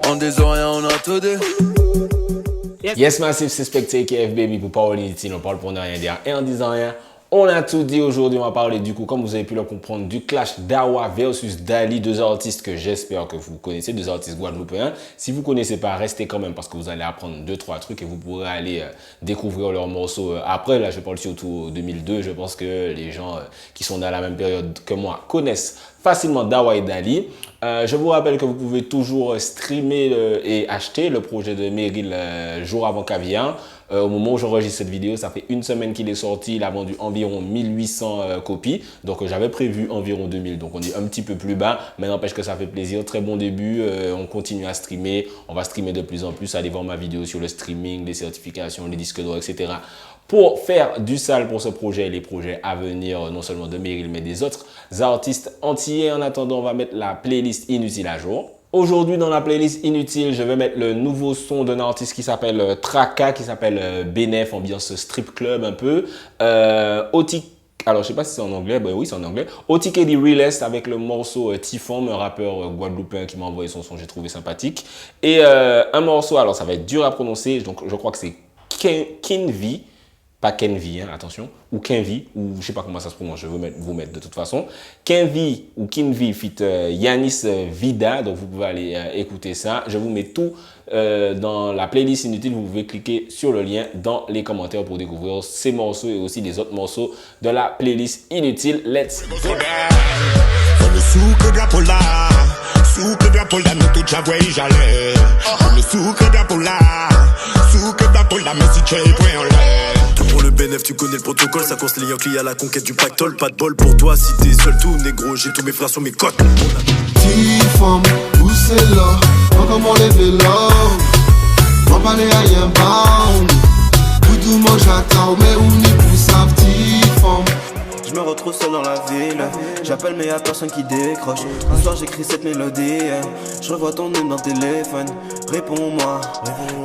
On des oreilles, on a tout dit. Yes, Massive, c'est Spectre KF Baby pour parler ici, on parle pour ne rien dire. Et en disant rien, on a tout dit aujourd'hui. On va parler du coup, comme vous avez pu le comprendre, du clash Dawa versus Dali, deux artistes que j'espère que vous connaissez, deux artistes guadeloupéens. Si vous ne connaissez pas, restez quand même parce que vous allez apprendre 2-3 trucs et vous pourrez aller découvrir leurs morceaux après. Là, je parle surtout 2002. Je pense que les gens qui sont dans la même période que moi connaissent facilement Dawa et Dali. Je vous rappelle que vous pouvez toujours streamer et acheter le projet de Meryl jour avant Caviar. Au moment où j'enregistre cette vidéo, ça fait une semaine qu'il est sorti. Il a vendu environ 1800 copies. Donc, j'avais prévu environ 2000. Donc, on est un petit peu plus bas. Mais n'empêche que ça fait plaisir. Très bon début. On continue à streamer. On va streamer de plus en plus. Allez voir ma vidéo sur le streaming, les certifications, les disques d'or, etc. Pour faire du sale pour ce projet et les projets à venir, non seulement de Meryl, mais des autres artistes entiers. En attendant, on va mettre la playlist inutile à jour. Aujourd'hui, dans la playlist inutile, je vais mettre le nouveau son d'un artiste qui s'appelle Traka, qui s'appelle Benef, ambiance strip club un peu. Alors, je sais pas si c'est en anglais, ben oui, c'est en anglais. OTK The Realest avec le morceau Typhon, un rappeur guadeloupéen qui m'a envoyé son son, j'ai trouvé sympathique. Et un morceau, alors ça va être dur à prononcer, donc je crois que c'est Kinvi. Pas Kenvi, hein, attention, ou Kenvi, ou je sais pas comment ça se prononce, je vais vous mettre de toute façon. Kenvi ou Kinvi fit Yanis Vida, donc vous pouvez aller écouter ça. Je vous mets tout dans la playlist inutile, vous pouvez cliquer sur le lien dans les commentaires pour découvrir ces morceaux et aussi les autres morceaux de la playlist inutile. Let's go! Pour le bénéf, tu connais le protocole, ça course les Yankees à la conquête du pactole. Pas de bol pour toi si t'es seul, tout négro. J'ai tous mes frères sur mes côtes. T-Femme, où c'est là? Comment lever là? On va parler à rien bound. Tout mange à tard, mais où n'y pour ça, T-Femme? Je me retrouve seul dans la ville. J'appelle mais y'a personne qui décroche. Ce soir j'écris cette mélodie. Je revois ton nom dans le téléphone. Réponds-moi,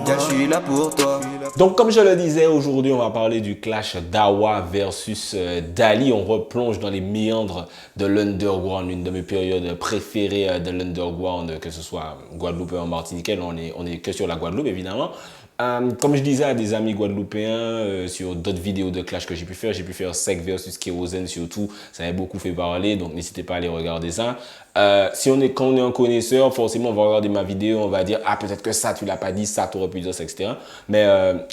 gars, je suis là pour toi. Donc, comme je le disais, aujourd'hui, on va parler du clash Dawa versus Dali. On replonge dans les méandres de l'underground, une de mes périodes préférées de l'underground, que ce soit Guadeloupe ou en Martinique. On est que sur la Guadeloupe, évidemment. Comme je disais à des amis guadeloupéens sur d'autres vidéos de clash que j'ai pu faire Sec versus Kérosène surtout, ça m'a beaucoup fait parler, donc n'hésitez pas à aller regarder ça. Quand on est un connaisseur, forcément on va regarder ma vidéo, on va dire ah peut-être que ça tu l'as pas dit, ça tu aurais pu dire ça, etc. Mais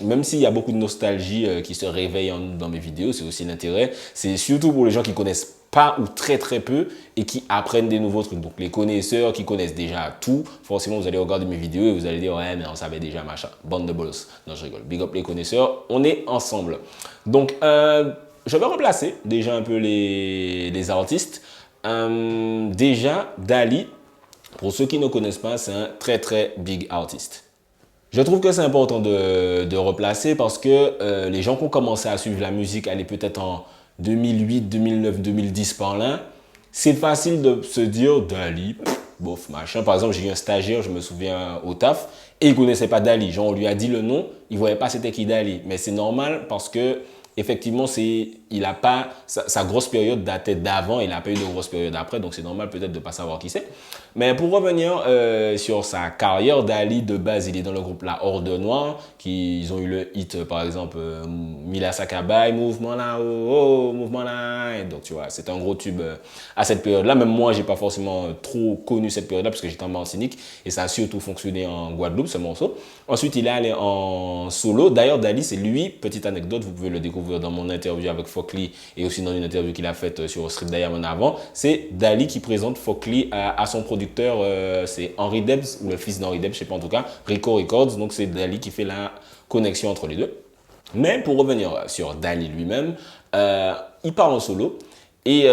même s'il y a beaucoup de nostalgie qui se réveille en nous dans mes vidéos, c'est aussi l'intérêt. C'est surtout pour les gens qui connaissent pas ou très très peu et qui apprennent des nouveaux trucs. Donc les connaisseurs qui connaissent déjà tout, forcément vous allez regarder mes vidéos et vous allez dire ouais mais on savait déjà machin, bande de bolos. Non je rigole, big up les connaisseurs, on est ensemble. Donc je vais replacer déjà un peu les artistes. Déjà Dali, pour ceux qui ne connaissent pas, c'est un très très big artiste. Je trouve que c'est important de replacer parce que les gens qui ont commencé à suivre la musique, elle est peut-être en 2008, 2009, 2010 par là, c'est facile de se dire Dali, bof, machin. Par exemple, j'ai eu un stagiaire, je me souviens, au taf, et il ne connaissait pas Dali. Genre, on lui a dit le nom, il ne voyait pas c'était qui Dali. Mais c'est normal parce que, effectivement, il n'a pas, sa grosse période datait d'avant, il n'a pas eu de grosse période après, donc c'est normal peut-être de ne pas savoir qui c'est. Mais pour revenir sur sa carrière, Dali, de base, il est dans le groupe La Horde Noire, ils ont eu le hit, par exemple, Mila Sakabai, Mouvement là, oh, oh, Mouvement là. Et donc, tu vois, c'est un gros tube à cette période-là. Même moi, j'ai pas forcément trop connu cette période-là parce que j'étais en Martinique et ça a surtout fonctionné en Guadeloupe, ce morceau. Ensuite, il est allé en solo. D'ailleurs, Dali, c'est lui, petite anecdote, vous pouvez le découvrir dans mon interview avec Fokli et aussi dans une interview qu'il a faite sur Street Diamond avant. C'est Dali qui présente Fokli à son producteur. C'est Henri Debs ou le fils d'Henri Debs, je sais pas en tout cas, Rico Records. Donc c'est Dali qui fait la connexion entre les deux. Mais pour revenir sur Dali lui-même, il part en solo et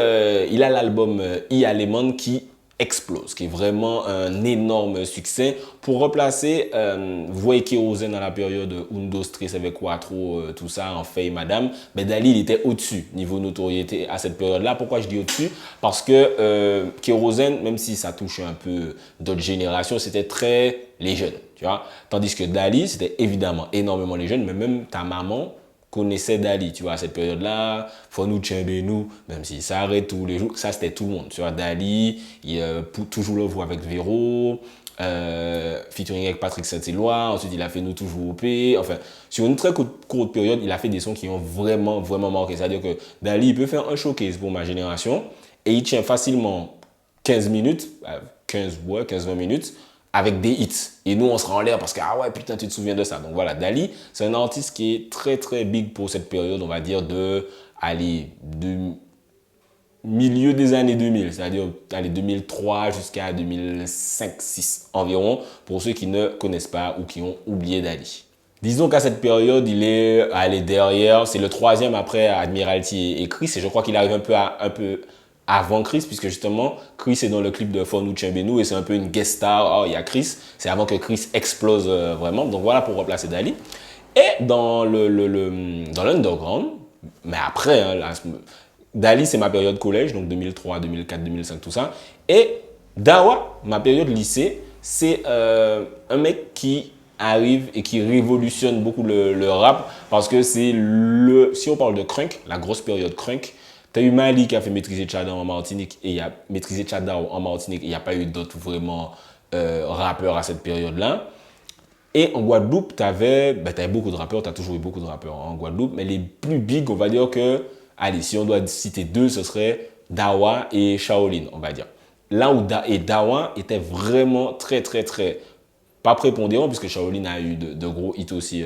il a l'album Ialemon qui explose, qui est vraiment un énorme succès. Pour replacer, vous voyez Kérosène dans la période Undo, Stress avec Quattro, tout ça, en Faye Madame, mais Dali il était au-dessus niveau notoriété à cette période-là. Pourquoi je dis au-dessus? Parce que Kérosène, même si ça touche un peu d'autres générations, c'était très les jeunes, tu vois. Tandis que Dali, c'était évidemment énormément les jeunes, mais même ta maman, connaissait Dali, tu vois, à cette période-là, faut nous tchimbé nous, même s'il s'arrête tous les jours, ça c'était tout le monde, tu vois, Dali, toujours le voix avec Véro, featuring avec Patrick Saint-Éloi, ensuite il a fait Nous toujours OP, enfin, sur une très courte période, il a fait des sons qui ont vraiment, vraiment marqué, c'est-à-dire que Dali, il peut faire un showcase pour ma génération, et il tient facilement 15 minutes, 15-20 minutes, avec des hits. Et nous, on sera en l'air parce que, ah ouais, putain, tu te souviens de ça. Donc voilà, Dali, c'est un artiste qui est très, très big pour cette période, on va dire, de milieu des années 2000, c'est-à-dire 2003 jusqu'à 2005-6 environ, pour ceux qui ne connaissent pas ou qui ont oublié Dali. Disons qu'à cette période, il est allé derrière, c'est le 3e après Admiralty et Chris, et je crois qu'il arrive un peu avant Chris, puisque justement, Chris est dans le clip de Fonu Tchembenu et c'est un peu une guest star. Oh, il y a Chris. C'est avant que Chris explose vraiment. Donc voilà pour remplacer Dali. Et dans l'underground, mais après, hein, Dali, c'est ma période collège, donc 2003, 2004, 2005, tout ça. Et Dawa, ma période lycée, c'est un mec qui arrive et qui révolutionne beaucoup le rap parce que c'est si on parle de crunk, la grosse période crunk, t'as eu Mali qui a fait maîtriser Tchada en Martinique et il a maîtrisé Tchada en Martinique et il n'y a pas eu d'autres vraiment rappeurs à cette période-là. Et en Guadeloupe, t'avais beaucoup de rappeurs, t'as toujours eu beaucoup de rappeurs en Guadeloupe, mais les plus big, on va dire que, allez, si on doit citer deux, ce serait Dawa et Shaolin, on va dire. Là où Dawa était vraiment très, très, très, pas prépondérant, puisque Shaolin a eu de gros hits aussi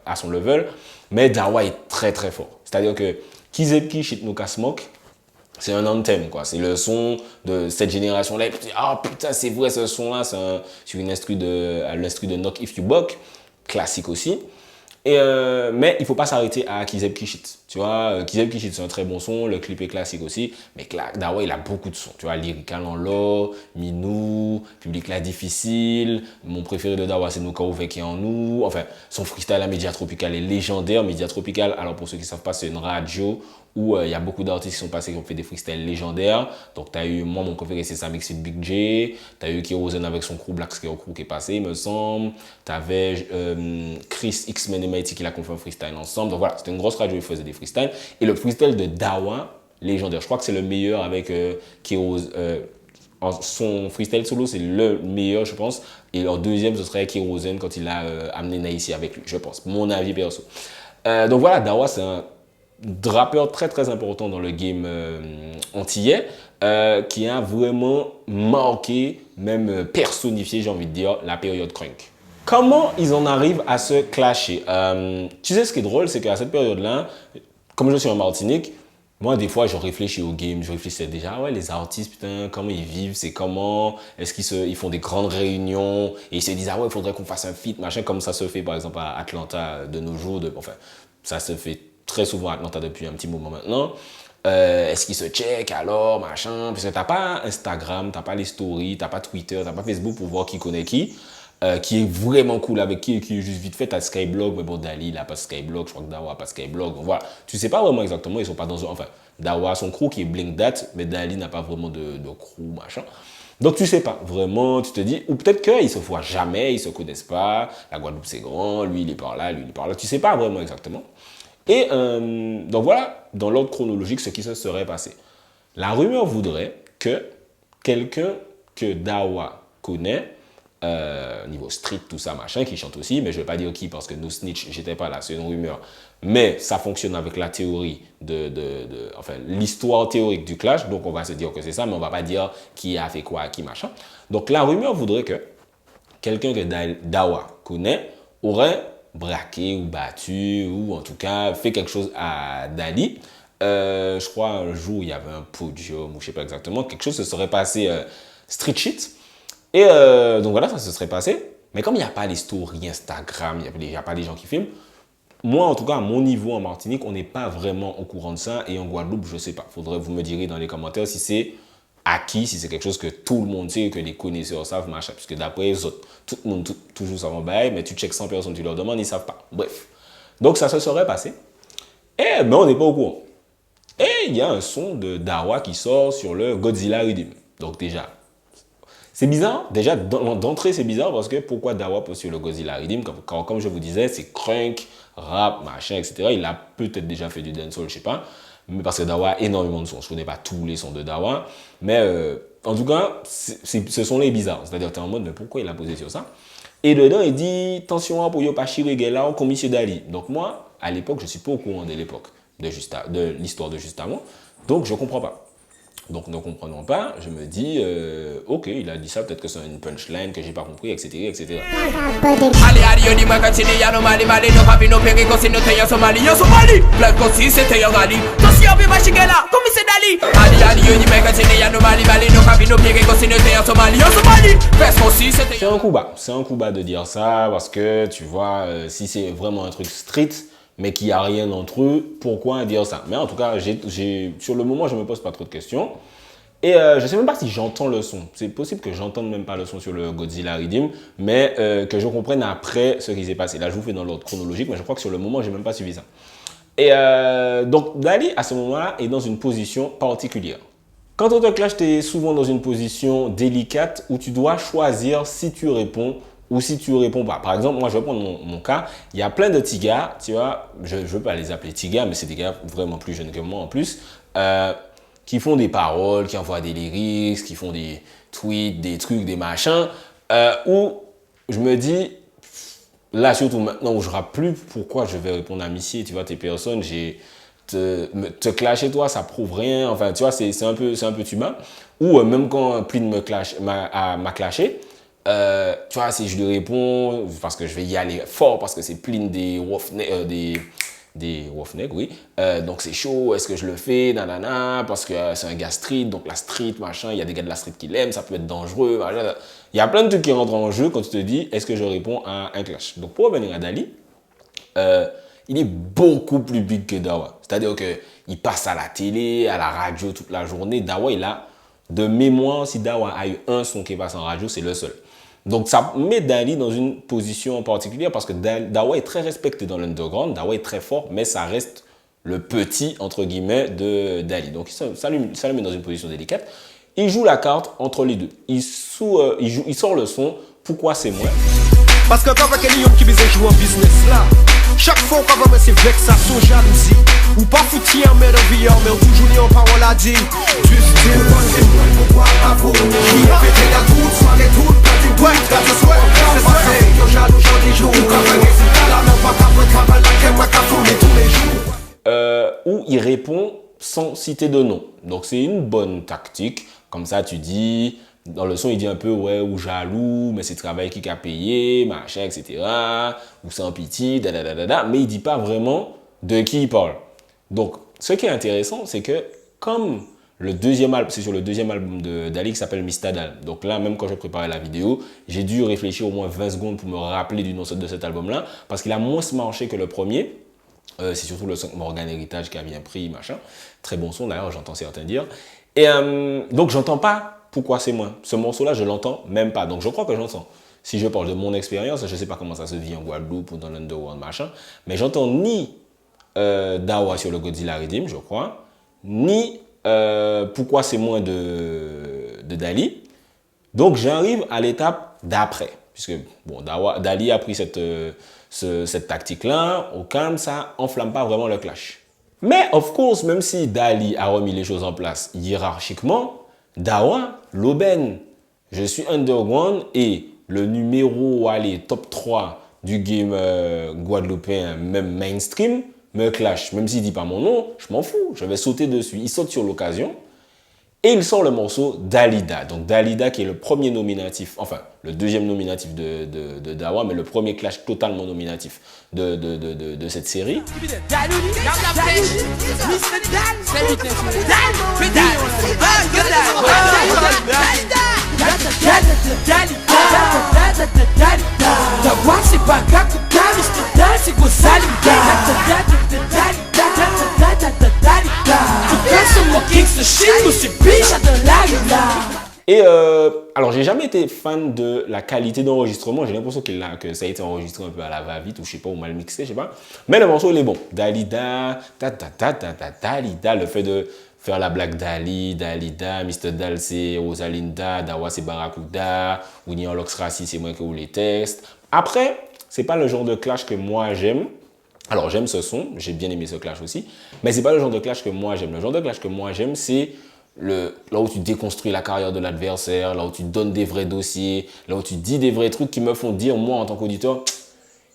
à son level, mais Dawa est très, très fort. C'est-à-dire que Kizepki Shitnuka Smoke, c'est un anthem, quoi. C'est le son de cette génération-là. Ah putain, c'est vrai, ce son-là, c'est sur l'instru de Knock If You Buck, classique aussi. Mais il ne faut pas s'arrêter à Kizeb Kishit. Tu vois, Kizeb Kishit, c'est un très bon son, le clip est classique aussi. Mais Dawa, il a beaucoup de sons. Tu vois, Lyrical en l'eau, Minou, Public là difficile. Mon préféré de Dawa, c'est Nuka Ouve qui est en nous. Enfin, son freestyle à Média Tropical est légendaire. Média Tropical, alors pour ceux qui ne savent pas, c'est une radio où il y a beaucoup d'artistes qui sont passés qui ont fait des freestyles légendaires. Donc, tu as eu, moi, mon préféré, c'est Samix with Big J. Tu as eu Kirozen avec son crew, Black Scare Crew qui est passé, il me semble. Tu avais Chris X-Men et Mighty qui l'a fait un freestyle ensemble. Donc voilà, c'était une grosse radio, ils faisaient des freestyles. Et le freestyle de Dawa, légendaire. Je crois que c'est le meilleur avec Kirozen. Son freestyle solo, c'est le meilleur, je pense. Et leur deuxième, ce serait Kirozen quand il a amené Naïsi avec lui, je pense. Mon avis perso. Donc voilà, Dawa, c'est un rappeur très très important dans le game antillais qui a vraiment marqué, même personnifié, j'ai envie de dire, la période crunk. Comment ils en arrivent à se clasher? Tu sais, ce qui est drôle, c'est qu'à cette période-là, comme je suis en Martinique, moi, des fois, je réfléchis au game, je réfléchissais déjà, ouais, les artistes, putain, comment ils vivent, c'est comment, est-ce qu'ils font des grandes réunions, et ils se disent, ah ouais, il faudrait qu'on fasse un feat, machin, comme ça se fait, par exemple, à Atlanta de nos jours, enfin, ça se fait très souvent à Atlanta depuis un petit moment maintenant. Est-ce qu'ils se check alors, machin, parce que t'as pas Instagram, t'as pas les stories, t'as pas Twitter, t'as pas Facebook pour voir qui connaît qui est vraiment cool avec qui est juste vite fait, t'as Skyblog, mais bon, Dali, il a pas Skyblog, je crois que Dawa a pas Skyblog, donc voilà. Tu sais pas vraiment exactement, ils sont pas dans un, enfin, Dawa a son crew qui est Blink That, mais Dali n'a pas vraiment de crew, machin. Donc tu sais pas, vraiment, tu te dis, ou peut-être qu'ils se voient jamais, ils se connaissent pas, la Guadeloupe c'est grand, lui il est par là, lui il est par là, tu sais pas vraiment exactement. Et donc voilà, dans l'ordre chronologique, ce qui se serait passé. La rumeur voudrait que quelqu'un que Dawa connaît, niveau street, tout ça, machin, qui chante aussi, mais je ne vais pas dire qui parce que no snitch, j'étais pas là, c'est une rumeur. Mais ça fonctionne avec la théorie enfin, l'histoire théorique du clash, donc on va se dire que c'est ça, mais on ne va pas dire qui a fait quoi à qui, machin. Donc la rumeur voudrait que quelqu'un que Dawa connaît aurait braqué ou battu, ou en tout cas fait quelque chose à Dali. Je crois un jour, il y avait un podium, ou je ne sais pas exactement, quelque chose se serait passé street shit. Et donc voilà, ça se serait passé. Mais comme il n'y a pas les stories Instagram, il n'y a pas les gens qui filment, moi, en tout cas, à mon niveau en Martinique, on n'est pas vraiment au courant de ça. Et en Guadeloupe, je ne sais pas. Faudrait vous me direz dans les commentaires si c'est acquis, si c'est quelque chose que tout le monde sait, que les connaisseurs savent, machin. Puisque d'après les autres, tout le monde toujours savent en bail, mais tu checkes 100 personnes, tu leur demandes, ils ne savent pas. Bref. Donc ça se serait passé. Et ben, on n'est pas au courant. Et il y a un son de Dawa qui sort sur le Godzilla Rhythm. Donc déjà, C'est bizarre, déjà d'entrée c'est bizarre parce que pourquoi Dawa pose sur le Godzilla Rhythm comme je vous disais, c'est crunk, rap, machin, etc. Il a peut-être déjà fait du dancehall, je sais pas, mais parce que Dawa a énormément de sons. Je connais pas tous les sons de Dawa, mais en tout cas, ce sont les bizarres. C'est-à-dire tu es en mode, mais pourquoi il a posé sur ça? Et dedans, il dit, attention pour yo pas chirer là, comme M. Dali. Donc moi, à l'époque, je suis pas au courant de l'époque de l'histoire de juste avant, donc je comprends pas. Donc, ne comprenant pas, je me dis, ok, il a dit ça, peut-être que c'est une punchline que j'ai pas compris, etc., etc. C'est un coup bas de dire ça, parce que, tu vois, si c'est vraiment un truc street, mais qu'il n'y a rien entre eux, pourquoi dire ça? Mais en tout cas, sur le moment, je ne me pose pas trop de questions. Et je ne sais même pas si j'entends le son. C'est possible que j'entende même pas le son sur le Godzilla Rhythm, mais que je comprenne après ce qui s'est passé. Là, je vous fais dans l'ordre chronologique, mais je crois que sur le moment, je n'ai même pas suivi ça. Et donc, Dali, à ce moment-là, est dans une position particulière. Quand on te clash, tu es souvent dans une position délicate où tu dois choisir si tu réponds ou si tu réponds pas. Par exemple, moi, je vais prendre mon cas. Il y a plein de petits gars, tu vois, je ne veux pas les appeler petits gars, mais c'est des gars vraiment plus jeunes que moi en plus, qui font des paroles, qui envoient des lyrics, qui font des tweets, des trucs, des machins, où je me dis, là, surtout maintenant où je ne rappe plus, pourquoi je vais répondre à Missy, tu vois, tes personnes, te clasher toi, ça prouve rien, enfin, tu vois, c'est un peu tuba. Ou même quand Plin m'a clashé, tu vois, si je lui réponds, parce que je vais y aller fort, parce que c'est Plin des Roughneck, oui. Donc c'est chaud, est-ce que je le fais, nanana, parce que c'est un gars street, donc la street, machin, il y a des gars de la street qui l'aiment, ça peut être dangereux, machin. Il y a plein de trucs qui rentrent en jeu quand tu te dis, est-ce que je réponds à un clash? Donc pour revenir à Dali, il est beaucoup plus big que Dawa. C'est-à-dire qu'il passe à la télé, à la radio toute la journée. Dawa, il a de mémoire, si Dawa a eu un son qui passe en radio, c'est le seul. Donc, ça met Dali dans une position particulière parce que Dawa est très respecté dans l'underground. Dawa est très fort, mais ça reste le petit, entre guillemets, de Dali. Donc, ça le met dans une position délicate. Il joue la carte entre les deux. Il sort le son « Pourquoi c'est moi ?» Parce que quand quelqu'un qui veut jouer en business là, chaque fois qu'on va c'est vexation, jalousie. Ou pas foutir mais de vie, mais toujours en parole à dire. Juste dire, c'est moi, pourquoi pas vous? Qui a fait la toute soirée, toute pas du bois, t'as ce soir. C'est ça, c'est que jaloux, j'en ai jour. Quand on est là, même pas qu'après travail, la crème, ma cafouille tous les jours. Où il répond sans citer de nom. Donc c'est une bonne tactique. Comme ça, tu dis. Dans le son, il dit un peu, ouais, ou jaloux, mais c'est le travail qui a payé, machin, etc. Ou sans pitié, mais il ne dit pas vraiment de qui il parle. Donc, ce qui est intéressant, c'est que comme c'est sur le deuxième album de Dali qui s'appelle Mistadal. Donc là, même quand je préparais la vidéo, j'ai dû réfléchir au moins 20 secondes pour me rappeler du nom de cet album-là, parce qu'il a moins marché que le premier. C'est surtout le son Morgan Héritage qui a bien pris, machin. Très bon son, d'ailleurs, j'entends certains dire. Et donc, j'entends pas. Pourquoi c'est moi? Ce morceau-là, je l'entends même pas. Donc, je crois que j'entends. Si je parle de mon expérience, je ne sais pas comment ça se vit en Guadeloupe ou dans l'Underworld, machin. Mais j'entends ni Dawa sur le Godzilla Rhythm, je crois, ni Pourquoi c'est moi de Dali. Donc, j'arrive à l'étape d'après. Puisque, bon, Dali a pris cette tactique-là. Au calme, ça enflamme pas vraiment le clash. Mais, of course, même si Dali a remis les choses en place hiérarchiquement, Dawa, l'aubaine. Je suis underground et le numéro, top 3 du game guadeloupéen, même mainstream, me clash. Même s'il ne dit pas mon nom, je m'en fous, je vais sauter dessus. Il saute sur l'occasion et il sort le morceau Dalida. Donc Dalida qui est le premier nominatif, enfin le deuxième nominatif de Dawa, mais le premier clash totalement nominatif de cette série. Et alors j'ai jamais été fan de la qualité d'enregistrement, j'ai l'impression que ça a été enregistré un peu à la va-vite ou je sais pas, ou mal mixé, je sais pas. Mais le morceau il est bon. Dalida, Dalida, le fait de faire la blague d'Ali, Dalida, Mr. Dal c'est Rosalinda, Dawa c'est Barracuda, Winnie Lox Raci c'est moi qui vous les textes. Après, c'est pas le genre de clash que moi j'aime. Alors j'aime ce son, j'ai bien aimé ce clash aussi, mais c'est pas le genre de clash que moi j'aime. Le genre de clash que moi j'aime, c'est là où tu déconstruis la carrière de l'adversaire, là où tu donnes des vrais dossiers, là où tu dis des vrais trucs qui me font dire, moi en tant qu'auditeur,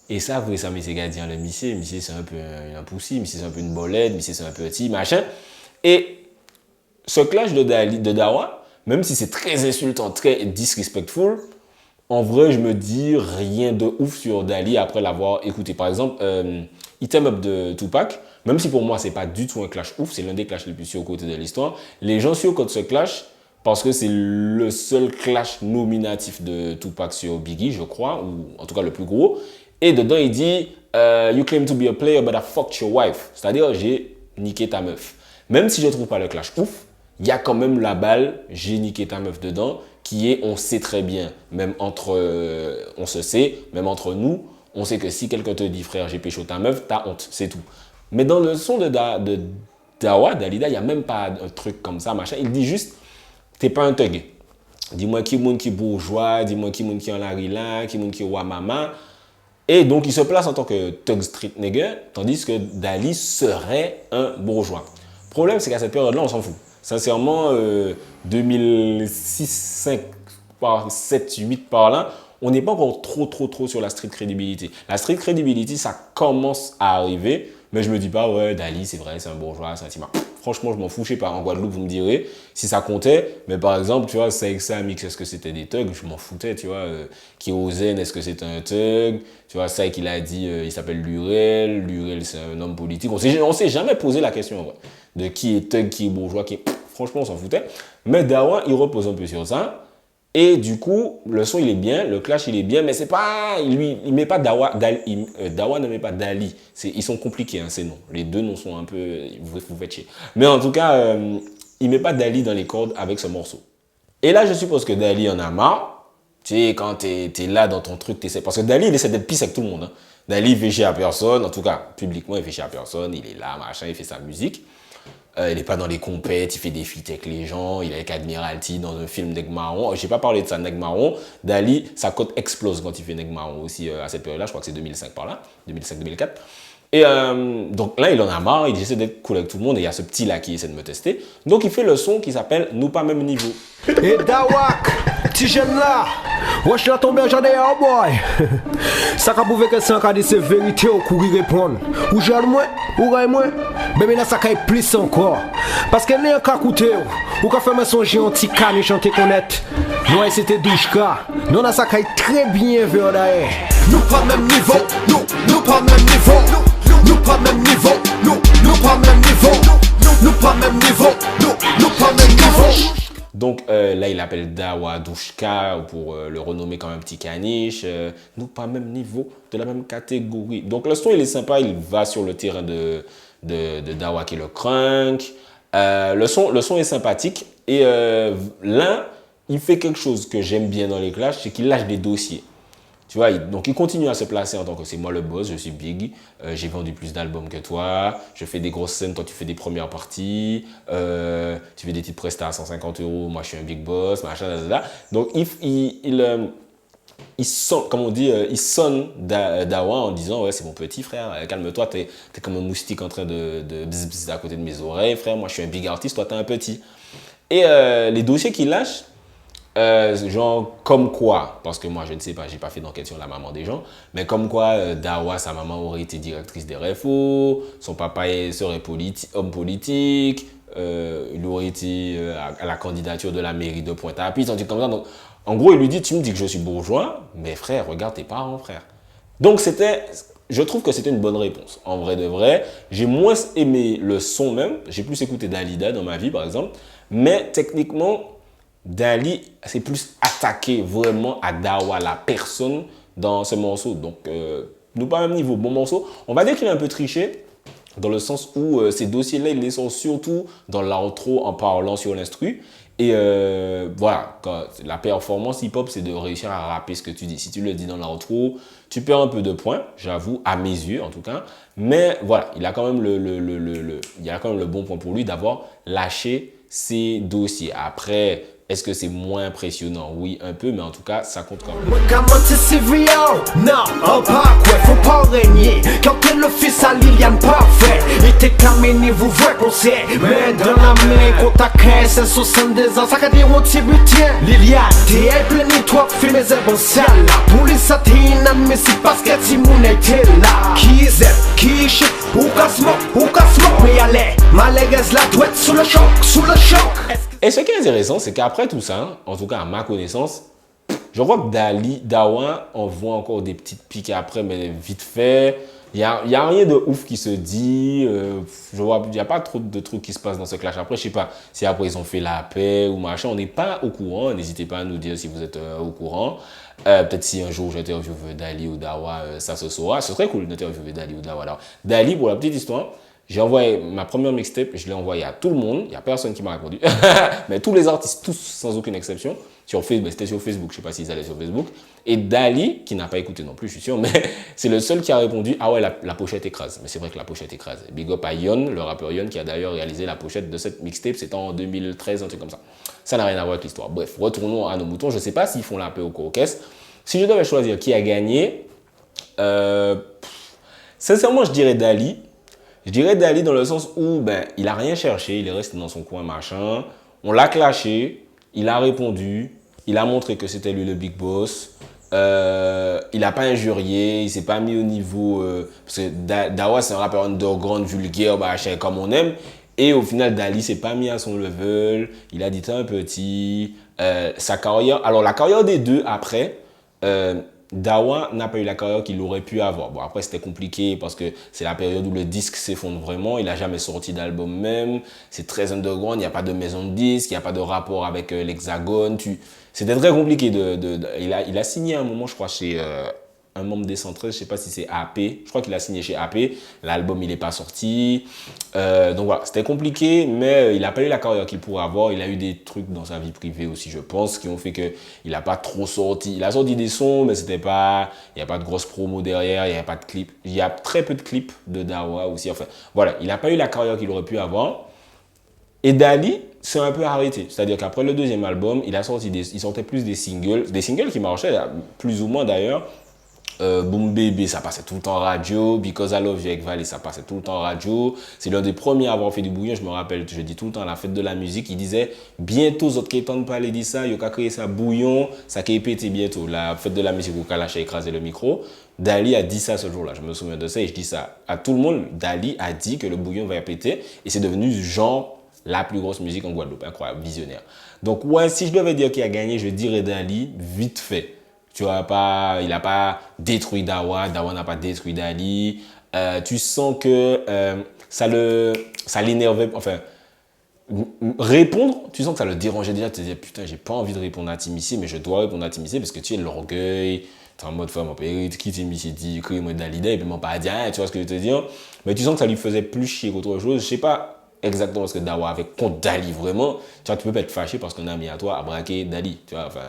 et ça, vous savez, c'est gardien le Missé c'est un peu un poussi, Missé c'est un peu une bolette, Missé c'est un petit, machin. Et ce clash de Dawa, même si c'est très insultant, très disrespectful, en vrai, je me dis rien de ouf sur Dali après l'avoir écouté. Par exemple, Item Up de Tupac, même si pour moi, c'est pas du tout un clash ouf, c'est l'un des clashs les plus surcotés de l'histoire. Les gens surcotent ce clash parce que c'est le seul clash nominatif de Tupac sur Biggie, je crois, ou en tout cas le plus gros. Et dedans, il dit You claim to be a player, but I fucked your wife. C'est-à-dire, j'ai niqué ta meuf. Même si je trouve pas le clash ouf, il y a quand même la balle, j'ai niqué ta meuf dedans, qui est on sait très bien, même entre, on se sait, même entre nous, on sait que si quelqu'un te dit frère, j'ai pécho ta meuf, t'as honte, c'est tout. Mais dans le son de Dawa, Dalida, il n'y a même pas un truc comme ça, machin. Il dit juste, t'es pas un thug. Dis-moi qui moun qui bourgeois, dis-moi qui moun qui en la rila, qui moun qui wa mama. Et donc, il se place en tant que thug street nigger, tandis que Dali serait un bourgeois. Le problème, c'est qu'à cette période-là, on s'en fout. Sincèrement, 2006, 5, par 7, 8 par là, on n'est pas encore trop sur la street credibility. La street credibility, ça commence à arriver, mais je me dis pas, ouais, Dali, c'est vrai, c'est un bourgeois, c'est un timar. Franchement, je m'en fous, je sais pas, en Guadeloupe, vous me direz si ça comptait, mais par exemple, tu vois, Saïxa Mix, est-ce que c'était des thugs? Je m'en foutais, tu vois. Kiozen, est-ce que c'était un thug? Tu vois, Saïk, il a dit, il s'appelle Lurel, c'est un homme politique. On s'est jamais posé la question, ouais, de qui est thug, qui est bourgeois, qui est... Franchement, on s'en foutait. Mais Dawa, il repose un peu sur ça. Et du coup, le son, il est bien, le clash, il est bien, mais c'est pas... il met pas Dawa, Dawa ne met pas Dali. Ils sont compliqués, hein, ces noms. Les deux noms sont un peu... Vous faites chier. Mais en tout cas, il met pas Dali dans les cordes avec ce morceau. Et là, je suppose que Dali en a marre. Tu sais, quand t'es là dans ton truc, t'essaies... Parce que Dali, il essaie d'être pisse avec tout le monde. Hein. Dali, il fait chier à personne. En tout cas, publiquement, il fait chier à personne. Il est là, machin, il fait sa musique. Il n'est pas dans les compètes, il fait des feats avec les gens, il est avec Admiralty dans un film Neg Marron. Je n'ai pas parlé de ça, Neg Marron. Dali, sa cote explose quand il fait Neg Marron aussi à cette période-là, je crois que c'est 2005 par là, 2005-2004. Et donc là, il en a marre, il essaie d'être cool avec tout le monde et il y a ce petit-là qui essaie de me tester. Donc il fait le son qui s'appelle Nous pas même niveau. Et Dawak, petit jeune là, wesh là tombé j'en ai un boy. Ça qu'a prouvé que c'est un cas de vérité au courir répondre. Ou j'en moi, ou gagne moi. Mais là ça qu'a plus encore. Parce qu'elle n'est un cas coûté. Ou qu'a fait son géant petit canne chanter connaître. Moi c'était Douchka. Non là ça qu'a très bien vers d'ailleurs. Nous pas même niveau, nous pas même niveau. Nous pas même niveau, nous pas même niveau. Nous pas même niveau, nous pas même niveau. Donc là, il appelle Dawa Douchka pour le renommer comme un petit caniche. Nous pas même niveau, de la même catégorie. Donc le son, il est sympa, il va sur le terrain de Dawa qui est le crunk. Le son est sympathique. Et là, il fait quelque chose que j'aime bien dans les clashs, c'est qu'il lâche des dossiers. Tu vois, donc il continue à se placer en tant que c'est moi le boss, je suis big, j'ai vendu plus d'albums que toi, je fais des grosses scènes, toi tu fais des premières parties, tu fais des titres prestats à 150 €, moi je suis un big boss, machin, là. Donc il sonne, comme on dit, il sonne Dawa en disant ouais c'est mon petit frère, calme-toi, t'es comme un moustique en train de bzz bzz à côté de mes oreilles, frère, moi je suis un big artiste, toi t'es un petit. Et les dossiers qu'il lâche, genre comme quoi, parce que moi je ne sais pas, j'ai pas fait d'enquête sur la maman des gens, mais comme quoi Dawa, sa maman aurait été directrice des RFO, son papa serait homme politique, il aurait été à la candidature de la mairie de Pointe-à-Pitre, un truc comme ça. Donc en gros il lui dit, tu me dis que je suis bourgeois, mais frère, regarde tes parents, frère. Donc je trouve que c'était une bonne réponse. En vrai de vrai, j'ai moins aimé le son même, j'ai plus écouté Dalida dans ma vie par exemple, mais techniquement Dali s'est plus attaqué vraiment à Dawa, la personne, dans ce morceau. Donc, nous pas même niveau, bon morceau. On va dire qu'il a un peu triché, dans le sens où ces dossiers-là, ils les sont surtout dans l'outro en parlant sur l'instru. Et voilà, la performance hip-hop, c'est de réussir à rapper ce que tu dis. Si tu le dis dans l'outro, tu perds un peu de points, j'avoue, à mes yeux en tout cas. Mais voilà, il a quand même le bon point pour lui d'avoir lâché ses dossiers. Après, est-ce que c'est moins impressionnant? Oui, un peu, mais en tout cas, ça compte quand même. Comment c'est viol? Non, en pas quoi, faut pas régner. Quand t'es le fils à Liliane parfait, il t'est clamé niveau vrai conseil. Mais dans la main, quand t'as 15 et 72 ans, ça veut dire on t'y butin. Liliane, t'es plein toi, fais mes ébons sales. La police a t'es inadmissible parce que Timoun était là. Qui zèle, qui chip, ou casse-moque, mais allez, malheureuse la douette sous le choc, Et ce qui est intéressant, c'est qu'après tout ça, en tout cas à ma connaissance, je crois que Dawa, on voit encore des petites piques après, mais vite fait. Il n'y a rien de ouf qui se dit. Je vois, il n'y a pas trop de trucs qui se passent dans ce clash. Après, je ne sais pas si après ils ont fait la paix ou machin. On n'est pas au courant. N'hésitez pas à nous dire si vous êtes au courant. Peut-être si un jour j'interviewe Dali ou Dawa, ça se saura. Ce serait cool d'interviewer Dali ou Dawa. Alors, Dali, pour la petite histoire, j'ai envoyé ma première mixtape, je l'ai envoyé à tout le monde. Il n'y a personne qui m'a répondu. Mais tous les artistes, tous, sans aucune exception. C'était sur Facebook, je ne sais pas s'ils allaient sur Facebook. Et Dali, qui n'a pas écouté non plus, je suis sûr, mais c'est le seul qui a répondu « Ah ouais, la pochette écrase ». Mais c'est vrai que la pochette écrase. Big up à Yon, le rappeur Yon, qui a d'ailleurs réalisé la pochette de cette mixtape. C'était en 2013, un truc comme ça. Ça n'a rien à voir avec l'histoire. Bref, retournons à nos moutons. Je ne sais pas s'ils font la paix au Caucase. Si je devais choisir qui a gagné, sincèrement, je dirais Dali. Je dirais Dali dans le sens où il n'a rien cherché, il est resté dans son coin, machin. On l'a clashé, il a répondu, il a montré que c'était lui le big boss. Il n'a pas injurié, il ne s'est pas mis au niveau... parce que Dawa, c'est un rappeur underground, vulgaire, machin, comme on aime. Et au final, Dali ne s'est pas mis à son level. Il a dit t'es un petit. Sa carrière... Alors, la carrière des deux, après... Dawa n'a pas eu la carrière qu'il aurait pu avoir. Bon, après, c'était compliqué parce que c'est la période où le disque s'effondre vraiment. Il n'a jamais sorti d'album même. C'est très underground. Il n'y a pas de maison de disque. Il n'y a pas de rapport avec l'Hexagone. C'était très compliqué. Il a signé à un moment, je crois, chez un membre des 113. Je ne sais pas si c'est AP. Je crois qu'il a signé chez AP. L'album, il n'est pas sorti. Donc voilà, c'était compliqué, mais il n'a pas eu la carrière qu'il pourrait avoir. Il a eu des trucs dans sa vie privée aussi, je pense, qui ont fait qu'il n'a pas trop sorti. Il a sorti des sons, mais c'était pas... Il n'y a pas de grosse promo derrière, il n'y a pas de clip. Il y a très peu de clips de Dawa aussi. Enfin, voilà, il n'a pas eu la carrière qu'il aurait pu avoir. Et Dali, c'est un peu arrêté. C'est-à-dire qu'après le deuxième album, il sortait plus des singles qui marchaient, plus ou moins d'ailleurs. Boom Baby, ça passait tout le temps en radio. Because I Love You avec Valley, ça passait tout le temps en radio. C'est l'un des premiers à avoir fait du bouillon. Je me rappelle, je dis tout le temps à la fête de la musique, il disait bientôt, autres qui entendent parler de ça, il y a créé ça bouillon, ça qui est pété bientôt. La fête de la musique où Kalash a écrasé le micro. Dali a dit ça ce jour-là. Je me souviens de ça et je dis ça à tout le monde. Dali a dit que le bouillon va péter et c'est devenu genre la plus grosse musique en Guadeloupe. Incroyable, visionnaire. Donc, ouais, si je devais dire qui a gagné, je dirais Dali, vite fait. Tu vois, il n'a pas détruit Dawa, Dawa n'a pas détruit Dali. Tu sens que ça l'énervait, enfin, répondre, tu sens que ça le dérangeait déjà, tu te disais, putain, j'ai pas envie de répondre à Timissé, mais je dois répondre à Timissé parce que tu es l'orgueil, tu es en mode femme, qui Timissé dit, crée-moi Dalida, et puis m'en pas dire, tu vois ce que je veux te dire. Mais tu sens que ça lui faisait plus chier qu'autre chose. Je sais pas exactement ce que Dawa avait contre Dali, vraiment. Tu vois, tu peux pas être fâché parce qu'un ami à toi a braqué Dali, tu vois, enfin...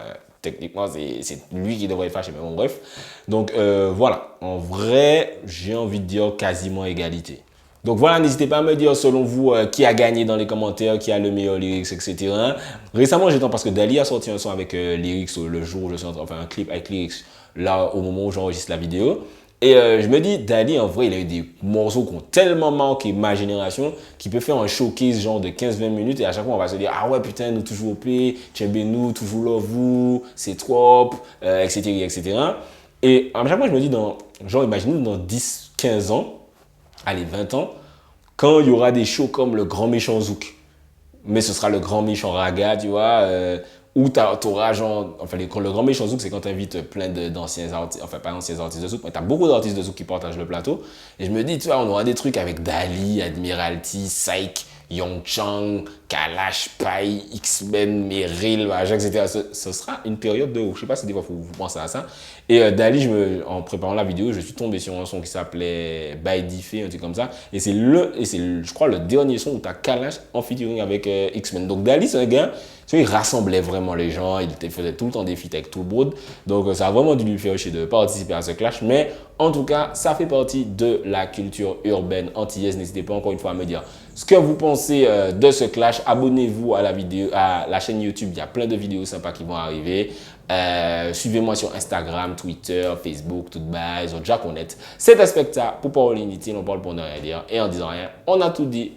Techniquement, c'est lui qui devrait être fâché, mais bon, bref. Donc, voilà. En vrai, j'ai envie de dire quasiment égalité. Donc, voilà, n'hésitez pas à me dire, selon vous, qui a gagné dans les commentaires, qui a le meilleur lyrics, etc. Récemment, j'étais parce que Dali a sorti un son avec lyrics le jour où je suis enfin, un clip avec lyrics, là, au moment où j'enregistre la vidéo. Et je me dis, Dali, en vrai, il a eu des morceaux qui ont tellement marqué ma génération qu'il peut faire un showcase genre de 15-20 minutes et à chaque fois, on va se dire, ah ouais, putain, nous toujours au P, nous, toujours love vous, c'est trop, etc., etc. Et à chaque fois, je me dis, genre, imaginez-nous dans 10-15 ans, allez, 20 ans, quand il y aura des shows comme le Grand Méchant Zouk, mais ce sera le Grand Méchant Raga, tu vois, où t'auras genre, enfin le Grand Méchant Zouk, c'est quand t'invites plein d'anciens artistes, enfin pas anciens artistes de Zouk, mais t'as beaucoup d'artistes de Zouk qui partagent le plateau. Et je me dis, tu vois, on aura des trucs avec Dali, Admiralty, Psych, Young Chang, Kalash, Pai, X-Men, Meryl, machin, etc. Ce sera une période de ouf. Je sais pas si des fois vous pensez à ça. Et Dali, en préparant la vidéo, je suis tombé sur un son qui s'appelait By Diffé, un truc comme ça. Et c'est je crois, le dernier son où tu as Kalash en featuring avec X-Men. Donc Dali, c'est un gars, il rassemblait vraiment les gens, il faisait tout le temps des feats avec tout le monde. Donc ça a vraiment dû lui faire chier de participer à ce clash. Mais en tout cas, ça fait partie de la culture urbaine antillaise. N'hésitez pas encore une fois à me dire ce que vous pensez de ce clash. Abonnez-vous à la chaîne YouTube, il y a plein de vidéos sympas qui vont arriver. Suivez-moi sur Instagram, Twitter, Facebook, toute base, déjà connaître. C'est un spectacle pour parler inutile, on parle pour ne rien dire. Et en disant rien, on a tout dit.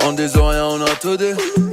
En disant rien, on a tout dit.